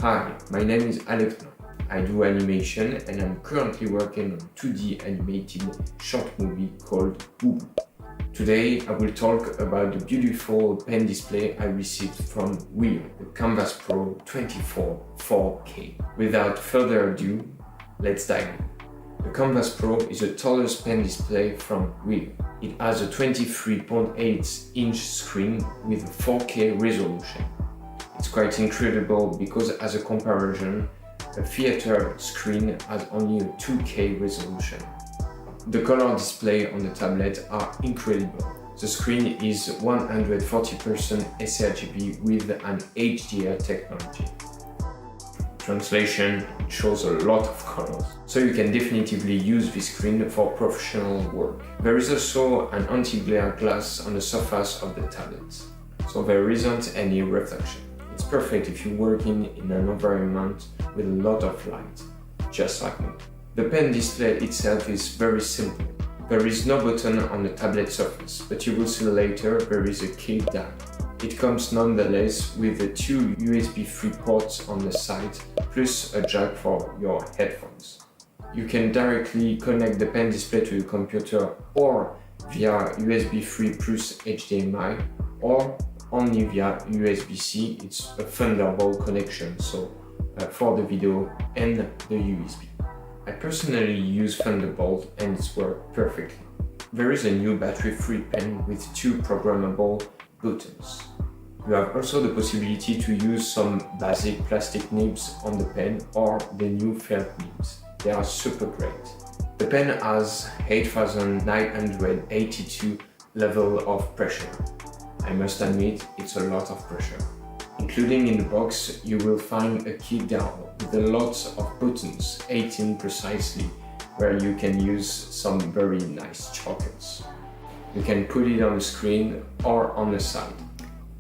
Hi, my name is Alex Blain. I do animation and I'm currently working on a 2D animated short movie called Boo Boo. Today I will talk about the beautiful pen display I received from Huion, the Kamvas Pro 24 4K. Without further ado, let's dive in. The Kamvas Pro is the tallest pen display from Huion. It has a 23.8-inch screen with a 4K resolution. It's quite incredible because, as a comparison, a theater screen has only a 2K resolution. The color display on the tablet are incredible. The screen is 140% sRGB with an HDR technology. Translation, it shows a lot of colors, so you can definitively use this screen for professional work. There is also an anti-glare glass on the surface of the tablet, so there isn't any reflection. It's perfect if you're working in an environment with a lot of light, just like me. The pen display itself is very simple. There is no button on the tablet surface, but you will see later there is a key down. It comes nonetheless with the two USB 3 ports on the side, plus a jack for your headphones. You can directly connect the pen display to your computer or via USB 3 plus HDMI, or only via USB-C. It's a Thunderbolt connection, so for the video and the USB. I personally use Thunderbolt and it's worked perfectly. There is a new battery-free pen with two programmable buttons. You have also the possibility to use some basic plastic nibs on the pen or the new felt nibs. They are super great. The pen has 8,982 level of pressure. I must admit, it's a lot of pressure. Including in the box, you will find a key down with a lot of buttons, 18 precisely, where you can use some very nice shortcuts. You can put it on the screen or on the side.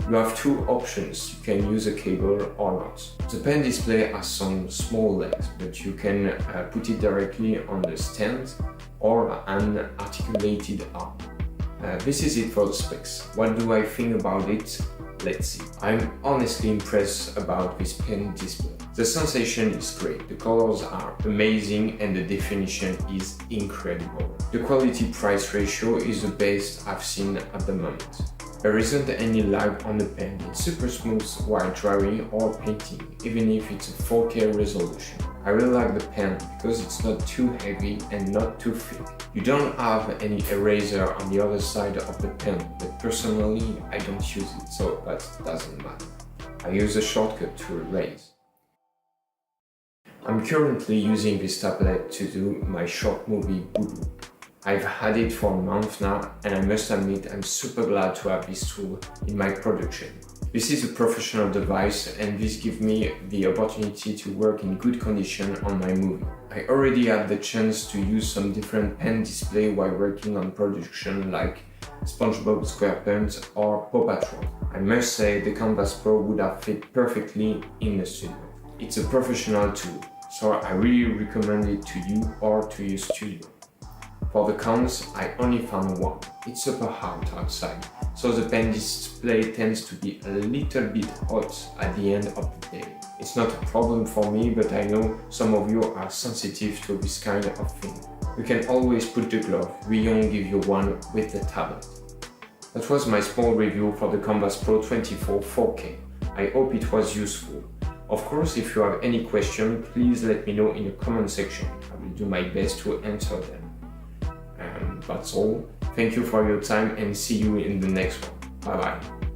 You have two options, you can use a cable or not. The pen display has some small legs, but you can put it directly on the stand or an articulated arm. This is it for the specs. What do I think about it? Let's see. I'm honestly impressed about this pen display. The sensation is great, the colors are amazing and the definition is incredible. The quality-price ratio is the best I've seen at the moment. There isn't any lag on the pen, it's super smooth while drawing or painting, even if it's a 4K resolution. I really like the pen because it's not too heavy and not too thick. You don't have any eraser on the other side of the pen, but personally I don't use it, so that doesn't matter. I use a shortcut to erase. I'm currently using this tablet to do my short movie Boo Boo. I've had it for a month now and I must admit I'm super glad to have this tool in my production. This is a professional device and this gives me the opportunity to work in good condition on my movie. I already had the chance to use some different pen display while working on production like SpongeBob SquarePants or Paw Patrol. I must say the Kamvas Pro would have fit perfectly in the studio. It's a professional tool, so I really recommend it to you or to your studio. For the cons, I only found one. It's super hot outside, so the pen display tends to be a little bit hot at the end of the day. It's not a problem for me, but I know some of you are sensitive to this kind of thing. You can always put the glove, Huion give you one with the tablet. That was my small review for the Kamvas Pro 24 4K. I hope it was useful. Of course, if you have any question, please let me know in the comment section. I will do my best to answer them. That's all. Thank you for your time and see you in the next one. Bye bye.